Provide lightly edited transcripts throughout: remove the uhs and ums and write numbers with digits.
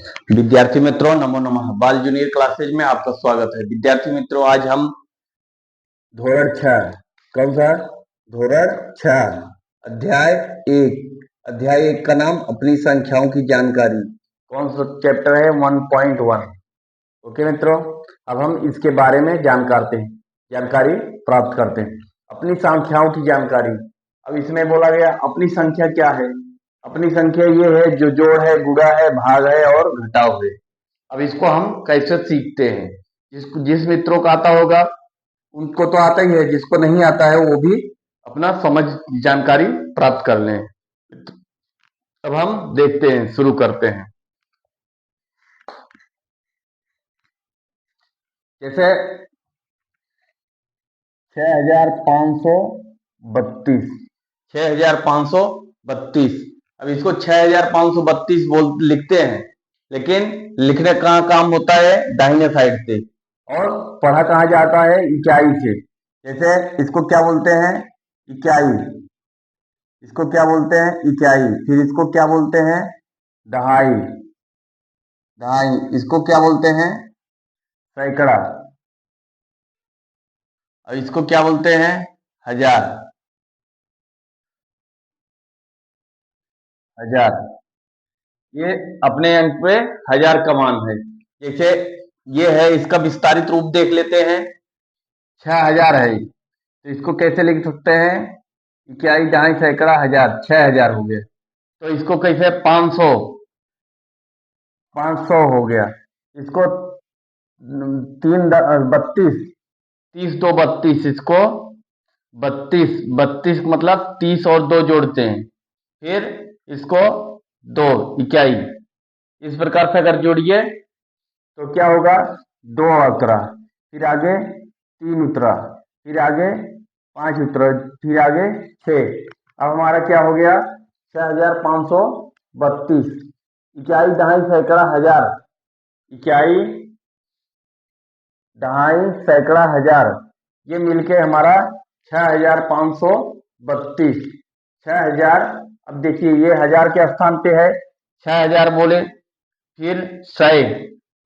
विद्यार्थी मित्रों, नमो नमः। बाल जूनियर क्लासेज में आपका स्वागत है। विद्यार्थी मित्रों, आज हम धोरण 6, कौन सा धोरण 6 अध्याय 1 का नाम अपनी संख्याओं की जानकारी, कौन सा चैप्टर है 1.1। ओके मित्रों, अब हम इसके बारे में जानकारी प्राप्त करते हैं। अपनी संख्याओं की जानकारी। अब इसमें बोला गया अपनी संख्या क्या है। अपनी संख्या ये है जो जोड़ है, गुणा है, भाग है और घटाव है। अब इसको हम कैसे सीखते हैं। जिस मित्रों को आता होगा उनको तो आता ही है, जिसको नहीं आता है वो भी अपना समझ जानकारी प्राप्त कर लें। अब हम देखते हैं, शुरू करते हैं। जैसे 6532 अब इसको 6532 लिखते हैं, लेकिन लिखने का काम होता है दाहिने साइड से और पढ़ा कहाँ जाता है, इकाई से। जैसे इसको क्या बोलते हैं, इकाई। इसको क्या बोलते हैं, इकाई। फिर इसको क्या बोलते हैं, दहाई। इसको क्या बोलते हैं, सैकड़ा। और इसको क्या बोलते हैं, हजार। ये अपने अंक पे हजार का मान है। जैसे ये है, इसका विस्तारित रूप देख लेते हैं। 6000 है, तो इसको कैसे लिख सकते हैं, इकाई, दहाई, सैकड़ा, हजार, 6000 हो गया। तो इसको कैसे 500 हो गया। इसको 32 30 2 32, इसको 32 मतलब 30 और 2 जोड़ते हैं, फिर इसको 2 इकाई। इस प्रकार से अगर जोड़िए तो क्या होगा, 2 उतरा, फिर आगे 3 उतरा, फिर आगे 5 उतरा, फिर आगे 6। अब हमारा क्या हो गया, 6532। इकाई, दहाई, सैकड़ा, हजार। इकाई, दहाई, सैकड़ा, हजार, ये मिलके हमारा 6532। 6000। अब देखिए ये हजार के स्थान पे है, 6000 बोले, फिर 100,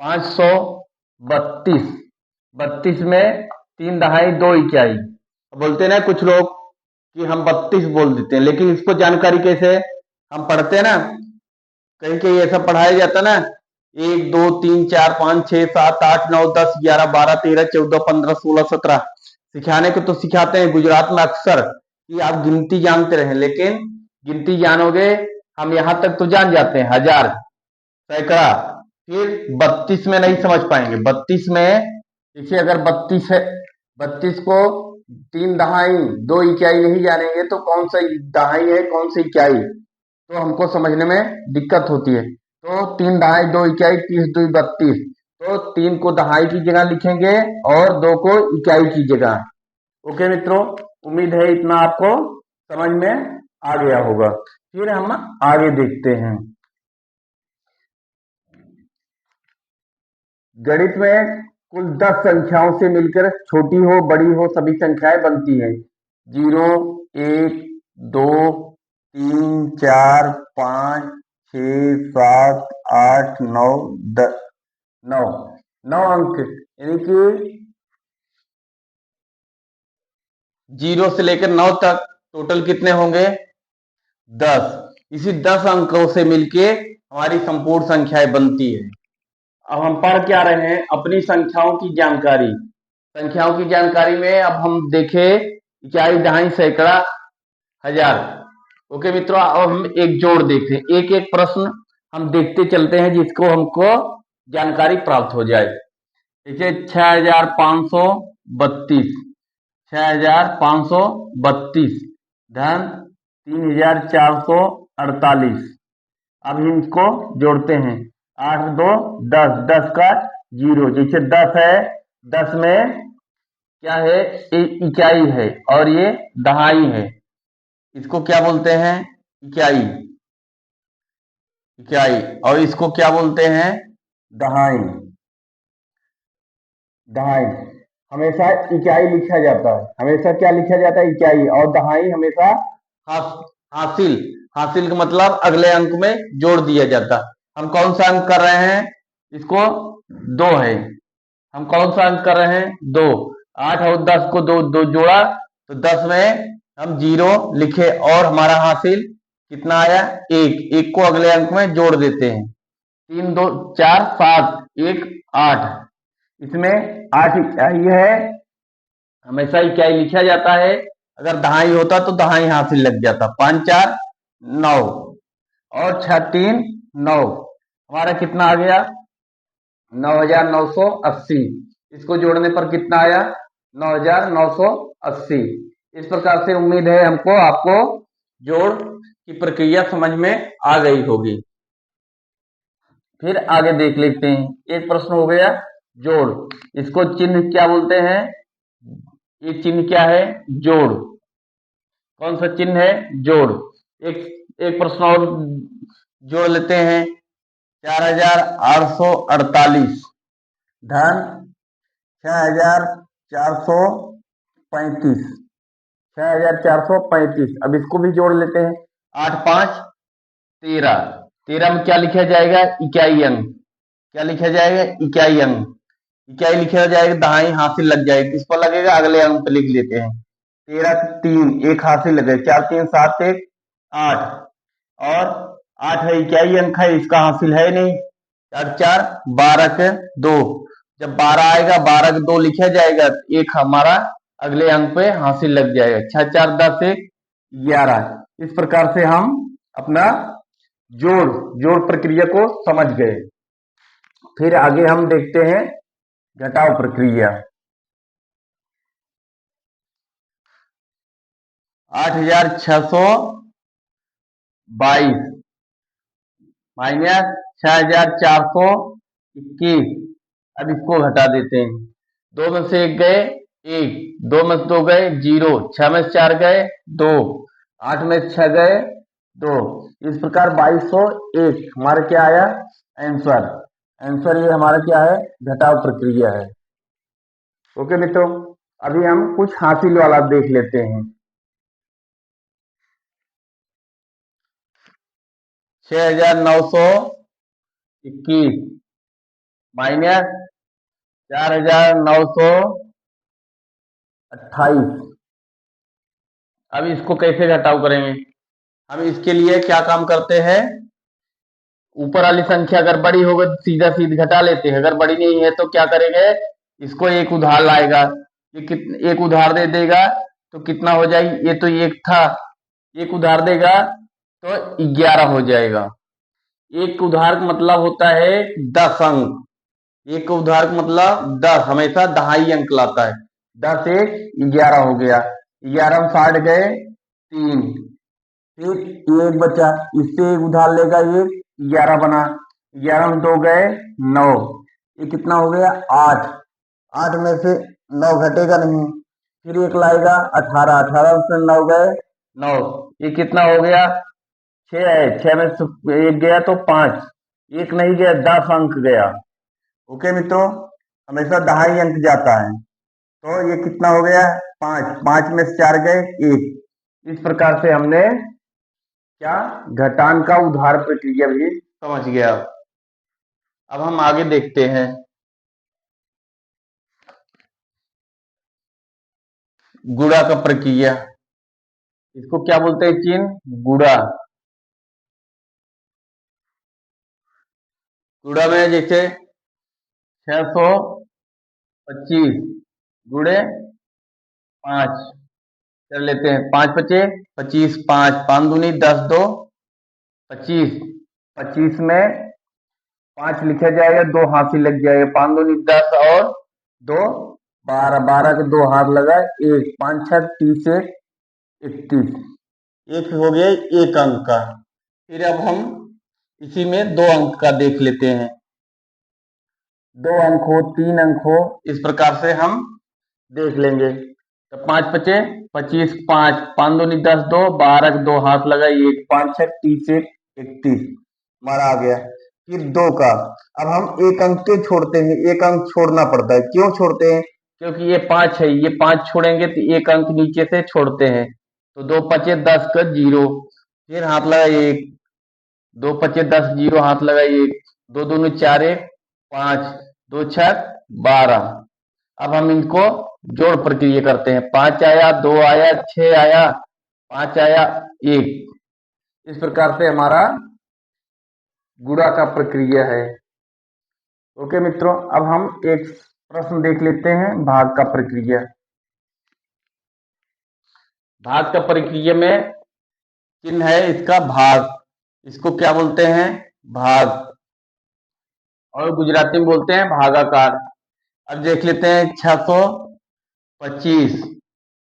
532। 32 में 3 दहाई 2 इकाई। बोलते ना कुछ लोग कि हम 32 बोल देते हैं, लेकिन इसको जानकारी कैसे, हम पढ़ते हैं ना, कहीं कहीं ऐसा पढ़ाया जाता ना, 1 2 3 4 5 6 7 8 9 10 11 12 13 14 15 16 17। सिखाने को तो सिखाते हैं गुजरात में अक्सर कि आप गिनती जानते रहे, लेकिन गिनती जानोगे, हम यहां तक तो जान जाते हैं, हजार, सैकड़ा, फिर 32 में नहीं समझ पाएंगे। 32 में देखिए, अगर 32 है, 32 को 3 दहाई 2 इकाई नहीं जानेंगे तो कौन सा दहाई है कौन सी इकाई, तो हमको समझने में दिक्कत होती है। तो 3 दहाई 2 इकाई, 30 2 32। तो 3 को दहाई की जगह लिखेंगे और 2 को इकाई की जगह। ओके मित्रों, उम्मीद है इतना आपको समझ में आ गया होगा। फिर हम आगे देखते हैं। गणित में कुल 10 संख्याओं से मिलकर छोटी हो बड़ी हो सभी संख्याएं बनती हैं। 0 1 2 3 4 5 6 7 8 9 10 9 अंक, यानी कि 0 से लेकर 9 तक टोटल कितने होंगे, 10। इसी 10 अंकों से मिलके हमारी संपूर्ण संख्याएं बनती है। अब हम पढ़ क्या रहे हैं, अपनी संख्याओं की जानकारी। संख्याओं की जानकारी में अब हम देखें इकाई, दहाई, सैकड़ा, हजार। ओके मित्रों, अब हम एक जोड़ देखते हैं, एक एक प्रश्न हम देखते चलते हैं जिसको हमको जानकारी प्राप्त हो जाए। जैसे 6532, 6532 धन 3448। अब इनको जोड़ते हैं, 8 2 10, 10 का 0। जैसे 10 है, 10 में क्या है, इकाई है और ये दहाई है। इसको क्या बोलते हैं, इकाई। और इसको क्या बोलते हैं, दहाई। हमेशा इकाई लिखा जाता है, हमेशा क्या लिखा जाता है, इकाई। और दहाई हमेशा हासिल। हासिल का मतलब अगले अंक में जोड़ दिया जाता। हम कौन सा अंक कर रहे हैं, इसको 2 है, हम कौन सा अंक कर रहे हैं 2। 8 और 10 को दो दो जोड़ा तो 10 में हम 0 लिखे और हमारा हासिल कितना आया 1। 1 को अगले अंक में जोड़ देते हैं, 3 2 4 7 1 8। इसमें 8 इकाई है, हमेशा इकाई लिखा जाता है, अगर दहाई होता तो दहाई हासिल लग जाता। 5 4 9 और 6 3 9, हमारा कितना आ गया 9980। इसको जोड़ने पर कितना आया 9980। इस प्रकार से उम्मीद है हमको आपको जोड़ की प्रक्रिया समझ में आ गई होगी। फिर आगे देख लेते हैं, एक प्रश्न हो गया जोड़, इसको चिन्ह क्या बोलते हैं, ये चिन्ह क्या है जोड़, कौन सा चिन्ह है जोड़। एक एक प्रश्न और जोड़ लेते हैं, 4848 धन 6435, 6435। अब इसको भी जोड़ लेते हैं, 8 5 13, 13 में क्या लिखा जाएगा इकाई अंक, क्या लिखा जाएगा इकाई अंक, इकाई लिखा जाएगा दहाई हासिल लग जाएगी, किस पर लगेगा अगले अंक पे लिख लेते हैं। 13 3 1 हासिल लगे, 4 3 7 1 8, और 8 है इकाई अंक है, इसका हासिल है नहीं, 4 4 12 के 2, जब 12 आएगा 12 के 2 लिखा जाएगा, एक हमारा अगले अंक पे हासिल लग जाएगा। 6 4 10 1 11। इस प्रकार से हम अपना जोड़ प्रक्रिया को समझ गए। फिर आगे हम देखते हैं घटाव प्रक्रिया। 8622 माइनस 6421। अब इसको घटा देते हैं, 2 में से 1 गए 1, 2 में से 2 गए 0, 6 में से 4 गए 2, 8 में से 6 गए 2। इस प्रकार 2201 हमारा क्या आया आंसर। आंसर ये हमारा क्या है घटाव प्रक्रिया है। ओके मित्रों, अभी हम कुछ हासिल वाला देख लेते हैं। 6921 माइनस 4928। अब इसको कैसे घटाव करेंगे, हम इसके लिए क्या काम करते हैं, ऊपर वाली संख्या अगर बड़ी होगी तो सीधा सीधा घटा लेते हैं, अगर बड़ी नहीं है तो क्या करेंगे, इसको एक उधार लाएगा, ये एक उधार दे देगा तो कितना हो जाएगी, ये तो एक था, एक उधार देगा तो 11 हो जाएगा। एक उधार का मतलब होता है 10 अंक, एक उधार का मतलब 10 हमेशा दहाई अंक लाता है। 10 1 11 हो गया, 11 में 60 गए 3, फिर एक बचा, इससे एक उधार लेगा ये 11 बना, 11 में 2 गए 9, ये कितना हो गया 8, 8 में से 9 घटेगा नहीं, फिर एक लाएगा 18, 18 में से 9 गए 9, ये कितना हो गया 6 है, 6 में से एक गया तो 5, एक नहीं गया 10 अंक गया। ओके मित्रों, हमेशा दहाई अंक जाता है, तो ये कितना हो गया 5, 5 में से 4 गए 1। इस प्रकार से हमने क्या घटान का उधार प्रक्रिया भी समझ गया। अब हम आगे देखते हैं गुणा का प्रक्रिया, इसको क्या बोलते हैं चिन्ह गुणा। गुणा में जैसे 625 गुणे 5 कर लेते हैं, 5 5 25, 5 5 दूनी 10 2 25, 25 में 5 लिखा जाएगा, 2 हाथ ही लग जाएगा, 5 दूनी 10 और 2 12, 12 के 2 हाथ लगा 1, 5 6 30 1 31, एक हो गया एक अंक का। फिर अब हम इसी में 2 अंक का देख लेते हैं, 2 अंक हो 3 अंक हो, इस प्रकार से हम देख लेंगे। तो 5 5 25, 5 5 दूनी 10 2 12 के 2 हाथ लगा 1, 5 6 30 1 31 हमारा आ गया। फिर 2 का, अब हम एक अंक क्यों छोड़ते हैं, एक अंक छोड़ना पड़ता है, क्यों छोड़ते हैं, क्योंकि ये 5 है, ये 5 छोड़ेंगे तो एक अंक नीचे से छोड़ते हैं, तो 2 5 10 का 0, फिर हाथ लगा 1, दो पचे 10, जीरो हाथ लगाइए, दो दूनी 4, 1 5, दो छक 12। अब हम इनको जोड़ प्रक्रिया करते हैं। 5 आया, 2 आया, 6 आया, 5 आया, 1। इस प्रकार से हमारा गुणा का प्रक्रिया है। ओके मित्रों, अब हम एक प्रश्न देख लेते हैं, भाग का प्रक्रिया। भाग का प्रक्रिया में चिन्ह है इसका भाग, इसको क्या बोलते हैं? भाग, और गुजराती में बोलते हैं भागाकार। अब देख लेते हैं 625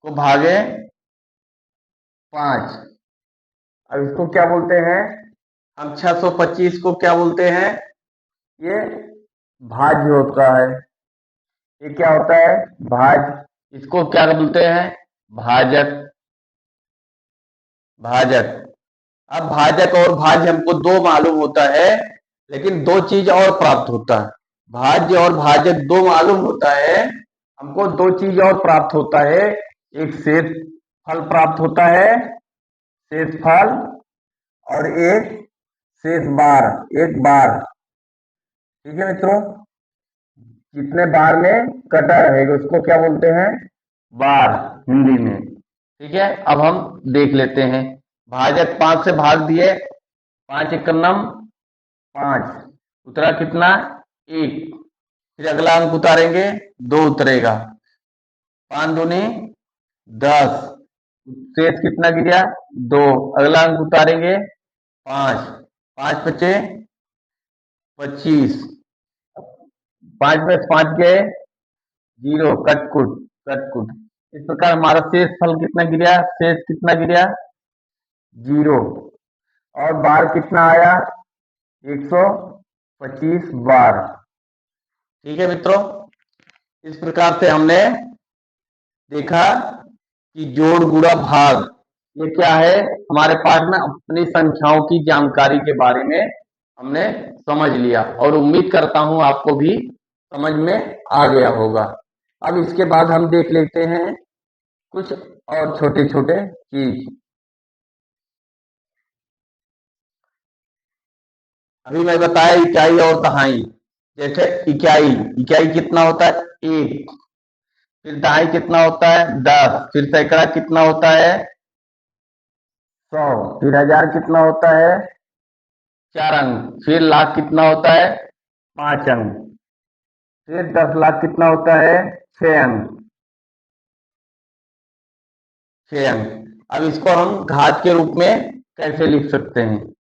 को भागे 5। अब इसको क्या बोलते हैं? हम 625 को क्या बोलते हैं? ये भाज्य होता है। ये क्या होता है? भाज्य। इसको क्या बोलते हैं? भाजक। भाजक। अब भाजक और भाज्य हमको दो मालूम होता है, लेकिन दो चीज और प्राप्त होता है। भाज्य और भाजक दो मालूम होता है, हमको दो चीज और प्राप्त होता है। एक शेष फल प्राप्त होता है, शेष फल, और एक शेष बार, एक बार। ठीक है मित्रों, जितने बार में कटा रहेगा उसको क्या बोलते हैं? बार, हिंदी में। ठीक है, अब हम देख लेते हैं। भाजक 5 से भाग दिए, 5 एक नम 5, उतरा कितना? 1। फिर अगला अंक उतारेंगे, 2 उतरेगा। 5 दूनी 10, शेष कितना गिरा? 2। अगला अंक उतारेंगे, 5। 5 बचे 25, 5 में 5 गए 0, कटकुट कटकुट। इस प्रकार हमारा शेष फल कितना गिरा? शेष कितना गिरा? 0। और बार कितना आया? 125 बार। ठीक है मित्रों, इस प्रकार से हमने देखा कि जोड़ गुणा भाग ये क्या है। हमारे पास में अपनी संख्याओं की जानकारी के बारे में हमने समझ लिया, और उम्मीद करता हूं आपको भी समझ में आ गया होगा। अब इसके बाद हम देख लेते हैं कुछ और छोटे छोटे चीज। अभी मैं बताया इकाई और दहाई। जैसे इकाई, इकाई कितना होता है? 1। फिर दहाई कितना होता है? 10। फिर सैकड़ा कितना होता है? 100। फिर हजार कितना होता है? 4 अंक। फिर लाख कितना होता है? 5 अंक। फिर 10 लाख कितना होता है? 6 अंक। 6 अंक। अब इसको हम घात के रूप में कैसे लिख सकते हैं?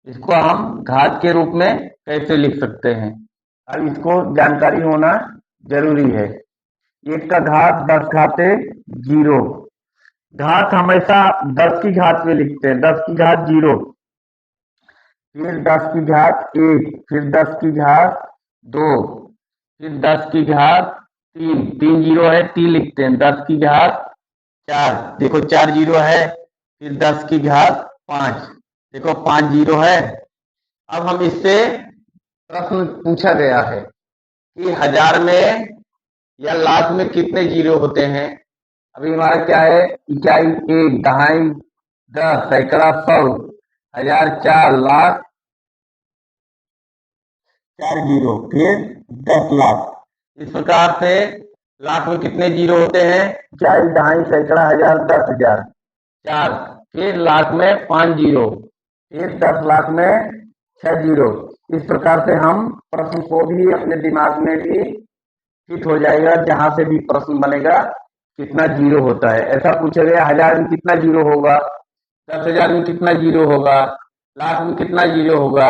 इसको हम घात के रूप में कैसे लिख सकते हैं? अब इसको जानकारी होना जरूरी है। 1 का घात 10 घाते 0। घात हमेशा 10 की घात में लिखते हैं, 10 की घात 0। फिर 10 की घात 1, फिर 10 की घात 2, फिर 10 की घात 3, 3 जीरो है 3 लिखते हैं। 10 की घात 4, देखो 4 जीरो है। फिर 10 की घात 5, देखो 5 जीरो है। अब हम इससे प्रश्न पूछा गया है कि हजार में या लाख में कितने जीरो होते हैं। अभी हमारा क्या है? इकाई 1, दहाई 10, सैकड़ा 100, हजार 4, लाख 4 जीरो, फिर 10 लाख। इस प्रकार से लाख में कितने जीरो होते हैं? इकाई, दहाई, सैकड़ा, हजार, 10 हजार, 4। फिर लाख में 5 जीरो, फिर 10 लाख में 6 जीरो। इस प्रकार से हम प्रश्न को भी अपने दिमाग में भी फिट हो जाएगा, जहां से भी प्रश्न बनेगा कितना जीरो होता है। ऐसा पूछा गया, हजार में कितना जीरो होगा? 10,000 में कितना जीरो होगा? लाख में कितना जीरो होगा?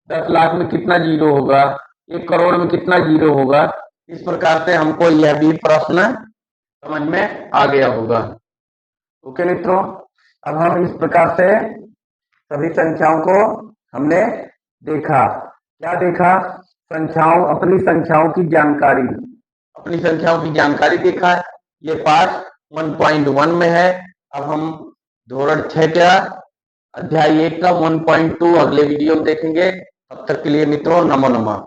10 लाख में कितना जीरो होगा? 1 करोड़ में कितना जीरो होगा? इस प्रकार से हमको यह भी प्रश्न समझ में आ गया होगा। ओके मित्रों, अब हम इस प्रकार से सभी संख्याओं को हमने देखा। क्या देखा? संख्याओं, अपनी संख्याओं की जानकारी, अपनी संख्याओं की जानकारी देखा है। ये पाठ 1.1 में है। अब हम धोरण 6 का अध्याय 1 का 1.2 अगले वीडियो में देखेंगे। तब तक के लिए मित्रों, नमो नमः।